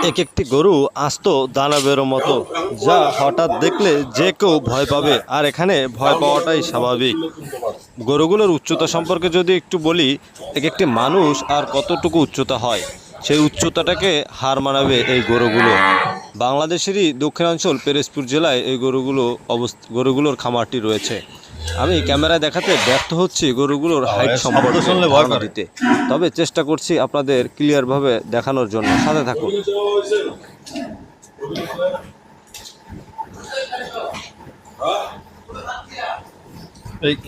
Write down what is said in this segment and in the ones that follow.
এক একটি গরু আস্ত দানবের মতো, যা হঠাৎ দেখলে যে কেউ ভয় পাবে, আর এখানে ভয় পাওয়াটাই স্বাভাবিক। গরুগুলোর উচ্চতা সম্পর্কে যদি একটু বলি, এক একটি মানুষ আর কতটুকু উচ্চতা হয়, সেই উচ্চতাটাকে হার মানাবে এই গরুগুলো। বাংলাদেশেরই দক্ষিণাঞ্চল পিরোজপুর জেলায় এই গরুগুলোর খামারটি রয়েছে। আমি ক্যামেরায় দেখাতে ব্যর্থ হচ্ছি গরুগুলোর হাইট সম্পর্কে ধারণা দিতে, তবে চেষ্টা করছি আপনাদের ক্লিয়ারভাবে দেখানোর জন্য। সাথে থাকুন।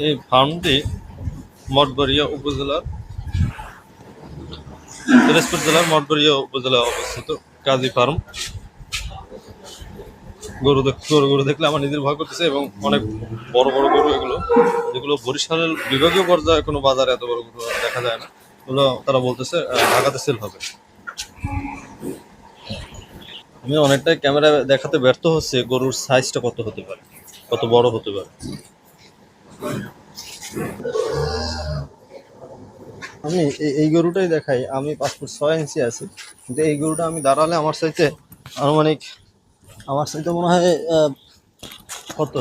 এই ফার্মটি মঠবাড়িয়া উপজেলার পিরোজপুর জেলার মঠবাড়িয়া উপজেলায় অবস্থিত কাজী ফার্ম। গরু দেখলে আমার নিজের ভয় করতেছে, এবং অনেক বড় বড় গরু এগুলো, যেগুলো বরিশালের বিভাগীয় পর্যায়ে কোনো বাজারে এত বড় গরু দেখা যায় না। এগুলো তারা বলতেছে ঢাকাতে সেল হবে। আমি অনেকটাই ক্যামেরা দেখাতে ব্যর্থ হচ্ছে গরুর সাইজটা কত হতে পারে, কত বড় হতে পারে। আমি এই গরুটাই দেখাই। আমি 5 ফুট 6 ইঞ্চি আছি, কিন্তু এই গরুটা আমি দাঁড়ালে আনুমানিক আমার চাইতে মনে হয় কত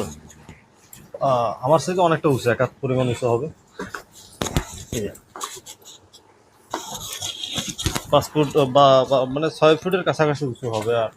আমার চাইতে অনেকটা উঁচু, এক হাত পরিমাণ উঁচু হবে। 5 ফুট মানে 6 ফুটের কাছাকাছি উঁচু হবে। আর